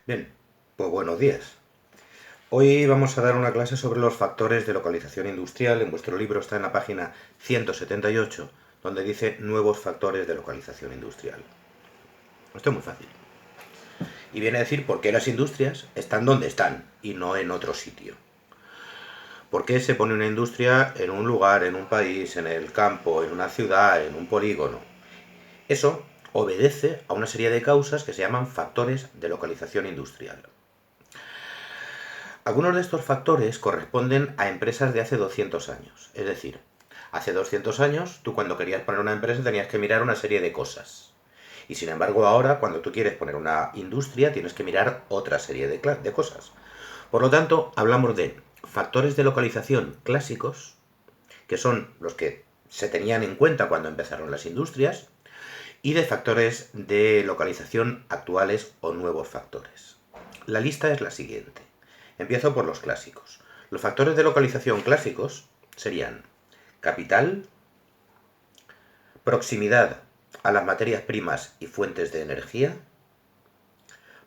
Bien, pues buenos días. Hoy vamos a dar una clase sobre los factores de localización industrial. En vuestro libro está en la página 178, donde dice nuevos factores de localización industrial. Esto es muy fácil. Y viene a decir por qué las industrias están donde están y no en otro sitio. ¿Por qué se pone una industria en un lugar, en un país, en el campo, en una ciudad, en un polígono? Eso obedece a una serie de causas que se llaman factores de localización industrial. Algunos de estos factores corresponden a empresas de hace 200 años. Es decir, hace 200 años tú cuando querías poner una empresa tenías que mirar una serie de cosas. Y sin embargo ahora cuando tú quieres poner una industria tienes que mirar otra serie de cosas. Por lo tanto, hablamos de factores de localización clásicos, que son los que se tenían en cuenta cuando empezaron las industrias, y de factores de localización actuales o nuevos factores. La lista es la siguiente. Empiezo por los clásicos. Los factores de localización clásicos serían capital, proximidad a las materias primas y fuentes de energía,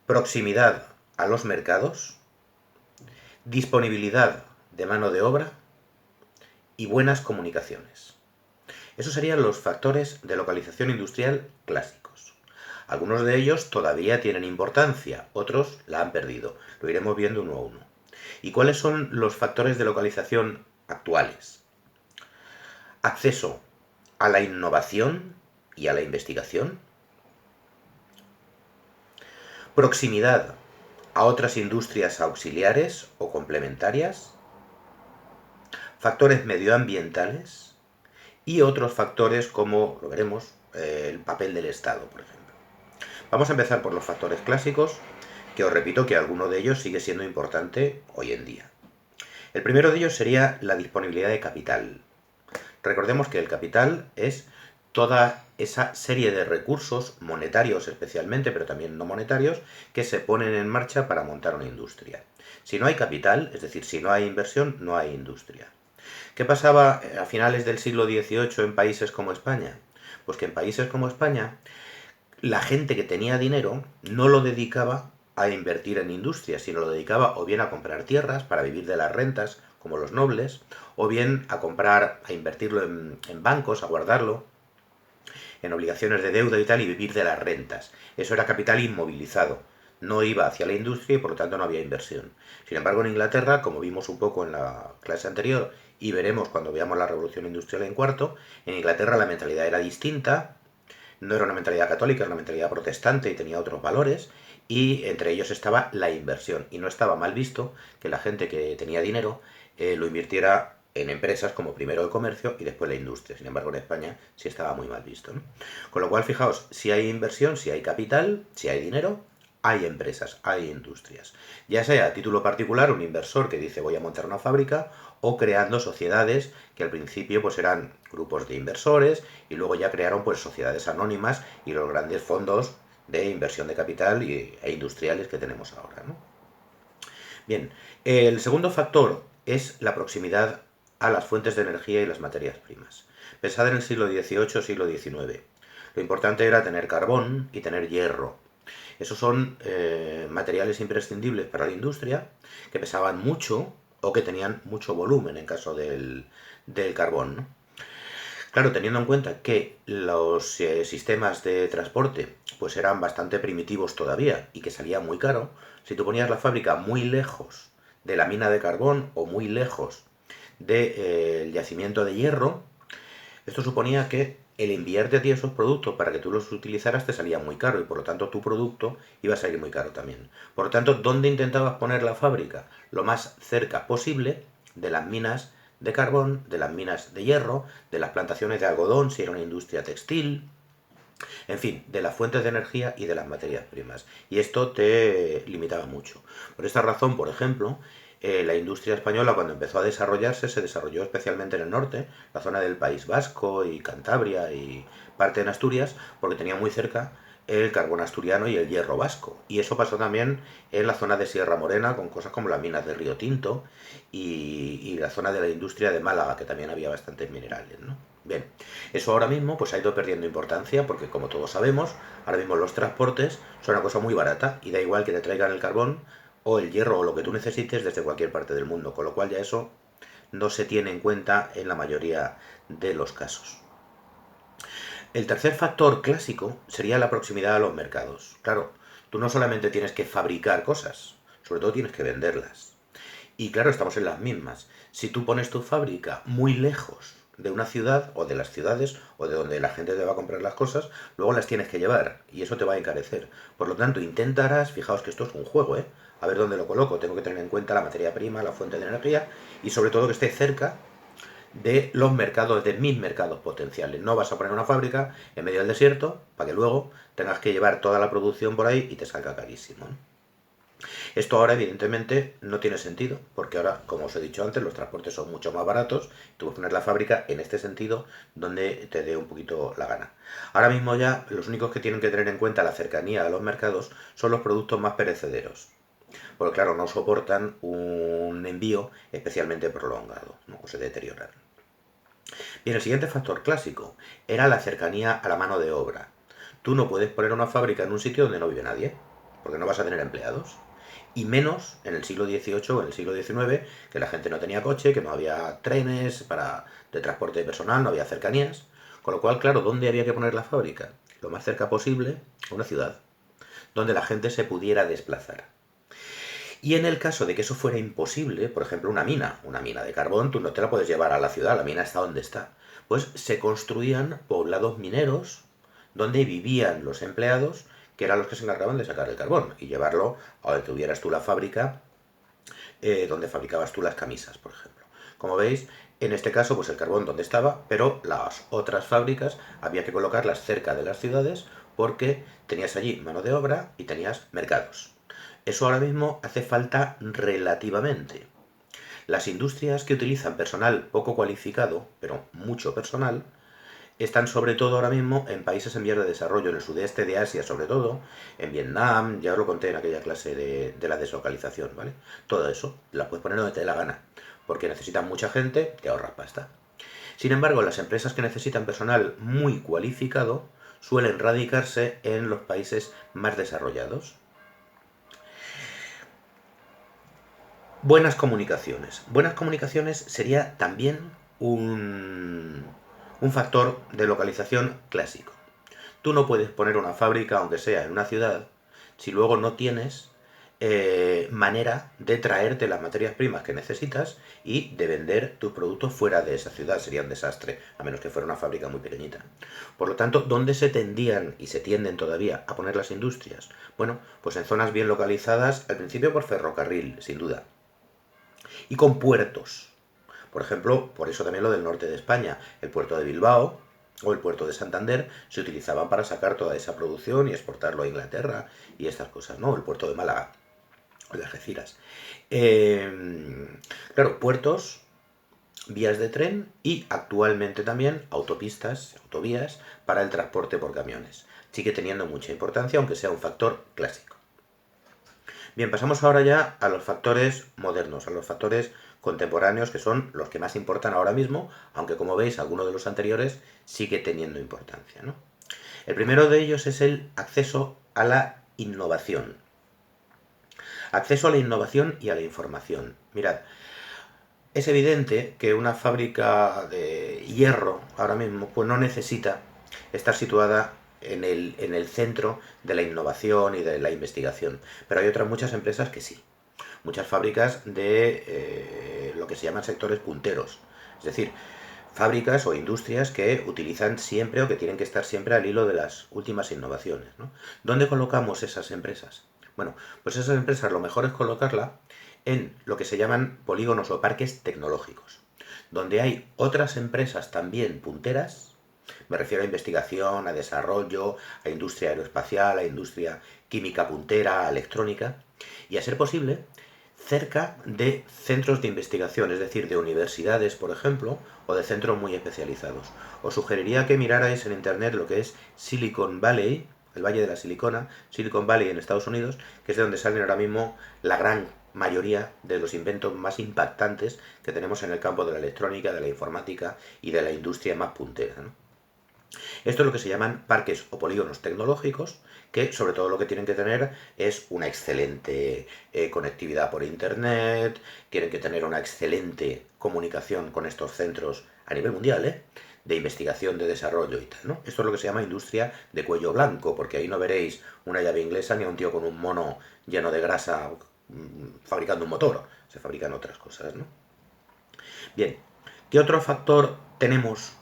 proximidad a los mercados, disponibilidad de mano de obra y buenas comunicaciones. Esos serían los factores de localización industrial clásicos. Algunos de ellos todavía tienen importancia, otros la han perdido. Lo iremos viendo uno a uno. ¿Y cuáles son los factores de localización actuales? Acceso a la innovación y a la investigación, proximidad a otras industrias auxiliares o complementarias, factores medioambientales y otros factores como, lo veremos, el papel del Estado, por ejemplo. Vamos a empezar por los factores clásicos, que os repito que alguno de ellos sigue siendo importante hoy en día. El primero de ellos sería la disponibilidad de capital. Recordemos que el capital es toda esa serie de recursos, monetarios especialmente, pero también no monetarios, que se ponen en marcha para montar una industria. Si no hay capital, es decir, si no hay inversión, no hay industria. ¿Qué pasaba a finales del siglo XVIII en países como España? Pues que en países como España la gente que tenía dinero no lo dedicaba a invertir en industria, sino lo dedicaba o bien a comprar tierras para vivir de las rentas, como los nobles, o bien a comprar, a invertirlo en bancos, a guardarlo, en obligaciones de deuda y tal, y vivir de las rentas. Eso era capital inmovilizado. No iba hacia la industria y por lo tanto no había inversión. Sin embargo, en Inglaterra, como vimos un poco en la clase anterior, y veremos cuando veamos la revolución industrial en cuarto, en Inglaterra la mentalidad era distinta, no era una mentalidad católica, era una mentalidad protestante y tenía otros valores, y entre ellos estaba la inversión. Y no estaba mal visto que la gente que tenía dinero lo invirtiera en empresas como primero el comercio y después la industria. Sin embargo, en España sí estaba muy mal visto, ¿no? Con lo cual, fijaos, si hay inversión, si hay capital, si hay dinero, hay empresas, hay industrias. Ya sea a título particular, un inversor que dice voy a montar una fábrica, o creando sociedades que al principio pues eran grupos de inversores y luego ya crearon pues sociedades anónimas y los grandes fondos de inversión de capital e industriales que tenemos ahora, ¿no? Bien, el segundo factor es la proximidad a las fuentes de energía y las materias primas. Pensad en el siglo XVIII, siglo XIX. Lo importante era tener carbón y tener hierro. Esos son materiales imprescindibles para la industria, que pesaban mucho o que tenían mucho volumen en caso del carbón, ¿no? Claro, teniendo en cuenta que los sistemas de transporte pues eran bastante primitivos todavía y que salía muy caro, si tú ponías la fábrica muy lejos de la mina de carbón o muy lejos del yacimiento de hierro, esto suponía que el enviarte a ti esos productos para que tú los utilizaras te salía muy caro y por lo tanto tu producto iba a salir muy caro también. Por lo tanto, ¿dónde intentabas poner la fábrica? Lo más cerca posible de las minas de carbón, de las minas de hierro, de las plantaciones de algodón, si era una industria textil, en fin, de las fuentes de energía y de las materias primas. Y esto te limitaba mucho. Por esta razón, por ejemplo, la industria española cuando empezó a desarrollarse se desarrolló especialmente en el norte, la zona del País Vasco y Cantabria y parte en Asturias, porque tenía muy cerca el carbón asturiano y el hierro vasco. Y eso pasó también en la zona de Sierra Morena, con cosas como las minas de Río Tinto y la zona de la industria de Málaga, que también había bastantes minerales, ¿no? Bien, eso ahora mismo pues ha ido perdiendo importancia porque, como todos sabemos, ahora mismo los transportes son una cosa muy barata y da igual que te traigan el carbón o el hierro o lo que tú necesites desde cualquier parte del mundo, con lo cual ya eso no se tiene en cuenta en la mayoría de los casos. El tercer factor clásico sería la proximidad a los mercados. Claro, tú no solamente tienes que fabricar cosas, sobre todo tienes que venderlas. Y claro, estamos en las mismas. Si tú pones tu fábrica muy lejos de una ciudad o de las ciudades o de donde la gente te va a comprar las cosas, luego las tienes que llevar y eso te va a encarecer. Por lo tanto, intentarás, fijaos que esto es un juego, ¿eh? A ver dónde lo coloco. Tengo que tener en cuenta la materia prima, la fuente de energía y sobre todo que esté cerca de los mercados, de mis mercados potenciales. No vas a poner una fábrica en medio del desierto para que luego tengas que llevar toda la producción por ahí y te salga carísimo, ¿no? Esto ahora evidentemente no tiene sentido, porque ahora, como os he dicho antes, los transportes son mucho más baratos, tú puedes poner la fábrica en este sentido donde te dé un poquito la gana. Ahora mismo ya los únicos que tienen que tener en cuenta la cercanía a los mercados son los productos más perecederos, porque claro, no soportan un envío especialmente prolongado, ¿no? O se deterioran. Bien, el siguiente factor clásico era la cercanía a la mano de obra. Tú no puedes poner una fábrica en un sitio donde no vive nadie, porque no vas a tener empleados. Y menos en el siglo XVIII o en el siglo XIX, que la gente no tenía coche, que no había trenes de transporte de personal, no había cercanías. Con lo cual, claro, ¿dónde había que poner la fábrica? Lo más cerca posible a una ciudad, donde la gente se pudiera desplazar. Y en el caso de que eso fuera imposible, por ejemplo, una mina de carbón, tú no te la puedes llevar a la ciudad, la mina está donde está. Pues se construían poblados mineros donde vivían los empleados, que eran los que se encargaban de sacar el carbón y llevarlo a donde tuvieras tú la fábrica, donde fabricabas tú las camisas, por ejemplo. Como veis, en este caso, pues el carbón donde estaba, pero las otras fábricas había que colocarlas cerca de las ciudades porque tenías allí mano de obra y tenías mercados. Eso ahora mismo hace falta relativamente. Las industrias que utilizan personal poco cualificado, pero mucho personal, están sobre todo ahora mismo en países en vías de desarrollo, en el sudeste de Asia sobre todo, en Vietnam, ya os lo conté en aquella clase de la deslocalización, ¿vale? Todo eso, la puedes poner donde te dé la gana, porque necesitan mucha gente, te ahorras pasta. Sin embargo, las empresas que necesitan personal muy cualificado suelen radicarse en los países más desarrollados. Buenas comunicaciones. Buenas comunicaciones sería también un factor de localización clásico. Tú no puedes poner una fábrica, aunque sea en una ciudad, si luego no tienes manera de traerte las materias primas que necesitas y de vender tus productos fuera de esa ciudad. Sería un desastre, a menos que fuera una fábrica muy pequeñita. Por lo tanto, ¿dónde se tendían y se tienden todavía a poner las industrias? Bueno, pues en zonas bien localizadas, al principio por ferrocarril, sin duda. Y con puertos. Por ejemplo, por eso también lo del norte de España, el puerto de Bilbao o el puerto de Santander se utilizaban para sacar toda esa producción y exportarlo a Inglaterra y estas cosas, ¿no? El puerto de Málaga o de Algeciras. Claro, puertos, vías de tren y actualmente también autopistas, autovías para el transporte por camiones. Sigue teniendo mucha importancia, aunque sea un factor clásico. Bien, pasamos ahora ya a los factores modernos, a los factores contemporáneos, que son los que más importan ahora mismo, aunque como veis, alguno de los anteriores sigue teniendo importancia, ¿no? El primero de ellos es el acceso a la innovación. Acceso a la innovación y a la información. Mirad, es evidente que una fábrica de hierro ahora mismo pues no necesita estar situada en el centro de la innovación y de la investigación. Pero hay otras muchas empresas que sí. Muchas fábricas de lo que se llaman sectores punteros. Es decir, fábricas o industrias que utilizan siempre o que tienen que estar siempre al hilo de las últimas innovaciones, ¿no? ¿Dónde colocamos esas empresas? Bueno, pues esas empresas lo mejor es colocarla en lo que se llaman polígonos o parques tecnológicos, donde hay otras empresas también punteras. Me refiero a investigación, a desarrollo, a industria aeroespacial, a industria química puntera, a electrónica, y a ser posible, cerca de centros de investigación, es decir, de universidades, por ejemplo, o de centros muy especializados. Os sugeriría que mirarais en internet lo que es Silicon Valley, el Valle de la Silicona, Silicon Valley en Estados Unidos, que es de donde salen ahora mismo la gran mayoría de los inventos más impactantes que tenemos en el campo de la electrónica, de la informática y de la industria más puntera, ¿no? Esto es lo que se llaman parques o polígonos tecnológicos, que sobre todo lo que tienen que tener es una excelente conectividad por internet, tienen que tener una excelente comunicación con estos centros a nivel mundial, de investigación, de desarrollo y tal, ¿no? Esto es lo que se llama industria de cuello blanco, porque ahí no veréis una llave inglesa ni a un tío con un mono lleno de grasa fabricando un motor, se fabrican otras cosas, ¿no? Bien, ¿qué otro factor tenemos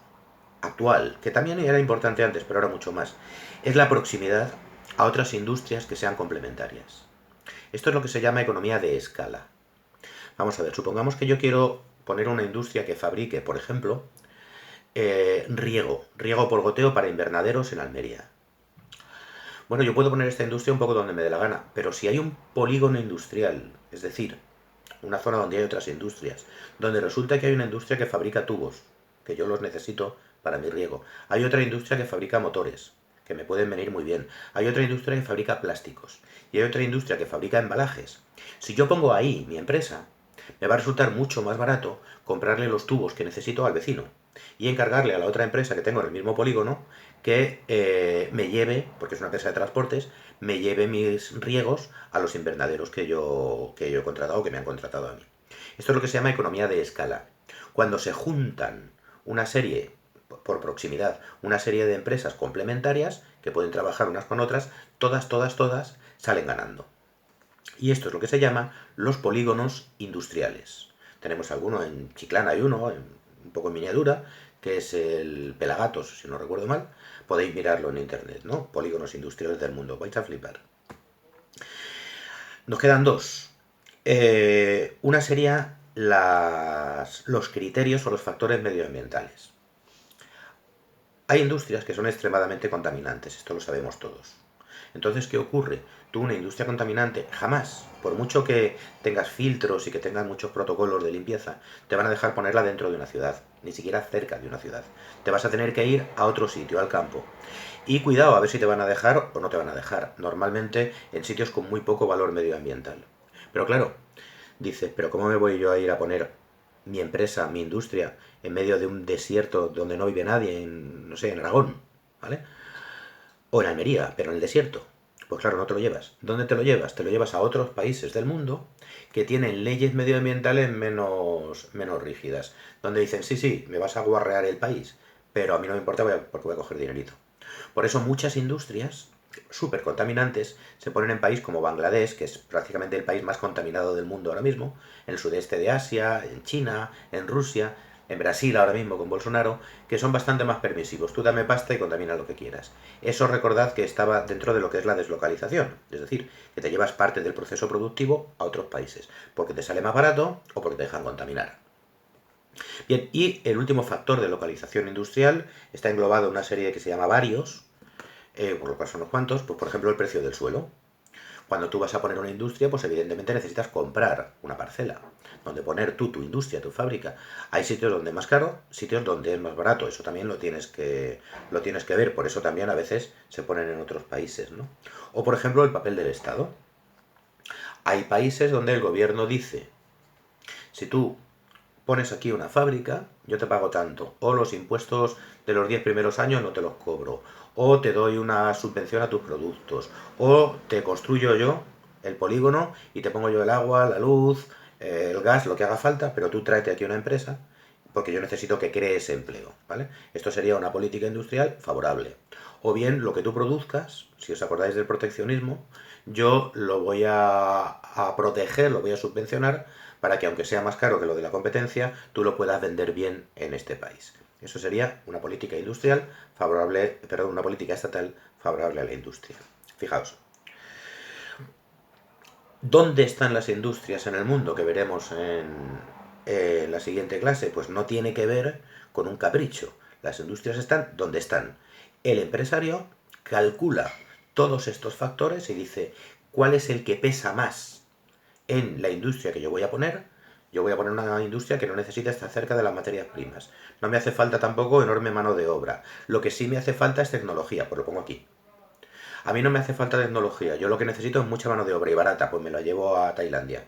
actual, que también era importante antes, pero ahora mucho más? Es la proximidad a otras industrias que sean complementarias. Esto es lo que se llama economía de escala. Vamos a ver, supongamos que yo quiero poner una industria que fabrique, por ejemplo, riego por goteo para invernaderos en Almería. Bueno, yo puedo poner esta industria un poco donde me dé la gana, pero si hay un polígono industrial, es decir, una zona donde hay otras industrias, donde resulta que hay una industria que fabrica tubos, que yo los necesito para mi riego. Hay otra industria que fabrica motores, que me pueden venir muy bien. Hay otra industria que fabrica plásticos. Y hay otra industria que fabrica embalajes. Si yo pongo ahí mi empresa, me va a resultar mucho más barato comprarle los tubos que necesito al vecino y encargarle a la otra empresa que tengo en el mismo polígono que me lleve, porque es una empresa de transportes, me lleve mis riegos a los invernaderos que yo he contratado o que me han contratado a mí. Esto es lo que se llama economía de escala. Cuando se juntan una serie, por proximidad, una serie de empresas complementarias que pueden trabajar unas con otras, todas salen ganando. Y esto es lo que se llama los polígonos industriales. Tenemos alguno en Chiclana, hay uno, un poco en miniatura, que es el Pelagatos, si no recuerdo mal. Podéis mirarlo en internet, ¿no? Polígonos industriales del mundo. Vais a flipar. Nos quedan dos. Una sería los criterios o los factores medioambientales. Hay industrias que son extremadamente contaminantes, esto lo sabemos todos. Entonces, ¿qué ocurre? Tú, una industria contaminante, jamás, por mucho que tengas filtros y que tengas muchos protocolos de limpieza, te van a dejar ponerla dentro de una ciudad, ni siquiera cerca de una ciudad. Te vas a tener que ir a otro sitio, al campo. Y cuidado, a ver si te van a dejar o no te van a dejar. Normalmente en sitios con muy poco valor medioambiental. Pero claro, dices, pero ¿cómo me voy yo a ir a poner mi empresa, mi industria, en medio de un desierto donde no vive nadie, en, no sé, en Aragón, ¿vale? O en Almería, pero en el desierto. Pues claro, no te lo llevas. ¿Dónde te lo llevas? Te lo llevas a otros países del mundo que tienen leyes medioambientales menos rígidas. Donde dicen, sí, sí, me vas a guarrear el país, pero a mí no me importa porque voy a coger dinerito. Por eso muchas industrias súper contaminantes se ponen en países como Bangladesh, que es prácticamente el país más contaminado del mundo ahora mismo, en el sudeste de Asia, en China, en Rusia, en Brasil ahora mismo con Bolsonaro, que son bastante más permisivos. Tú dame pasta y contamina lo que quieras. Eso recordad que estaba dentro de lo que es la deslocalización, es decir, que te llevas parte del proceso productivo a otros países, porque te sale más barato o porque te dejan contaminar. Bien, y el último factor de localización industrial está englobado en una serie que se llama varios, por lo cual son unos cuantos, pues por ejemplo el precio del suelo. Cuando tú vas a poner una industria, pues evidentemente necesitas comprar una parcela donde poner tú tu industria, tu fábrica. Hay sitios donde es más caro, sitios donde es más barato. Eso también lo tienes que ver. Por eso también a veces se ponen en otros países, ¿no? O por ejemplo el papel del Estado. Hay países donde el gobierno dice, si tú pones aquí una fábrica, yo te pago tanto, o los impuestos de los 10 primeros años no te los cobro, o te doy una subvención a tus productos, o te construyo yo el polígono y te pongo yo el agua, la luz, el gas, lo que haga falta, pero tú tráete aquí una empresa porque yo necesito que crees empleo, ¿vale? Esto sería una política industrial favorable. O bien lo que tú produzcas, si os acordáis del proteccionismo, yo lo voy a proteger, lo voy a subvencionar para que aunque sea más caro que lo de la competencia, tú lo puedas vender bien en este país. Eso sería una política industrial favorable, perdón, una política estatal favorable a la industria. Fijaos, ¿dónde están las industrias en el mundo? Que veremos en la siguiente clase. Pues no tiene que ver con un capricho. Las industrias están donde están. El empresario calcula todos estos factores y dice cuál es el que pesa más en la industria que yo voy a poner. Yo voy a poner una industria que no necesita estar cerca de las materias primas. No me hace falta tampoco enorme mano de obra. Lo que sí me hace falta es tecnología, pues lo pongo aquí. A mí no me hace falta tecnología, yo lo que necesito es mucha mano de obra y barata, pues me la llevo a Tailandia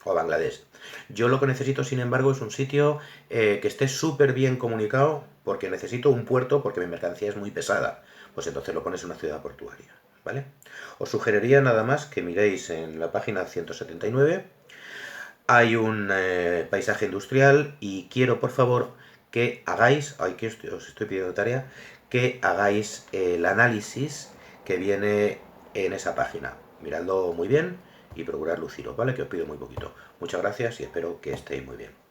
o a Bangladesh. Yo lo que necesito, sin embargo, es un sitio que esté súper bien comunicado, porque necesito un puerto, porque mi mercancía es muy pesada. Pues entonces lo pones en una ciudad portuaria, ¿vale? Os sugeriría nada más que miréis en la página 179. Hay un paisaje industrial y quiero, por favor, que hagáis, ay, que os estoy pidiendo tarea, que hagáis el análisis que viene en esa página. Miradlo muy bien y procurad luciros, ¿vale? Que os pido muy poquito. Muchas gracias y espero que estéis muy bien.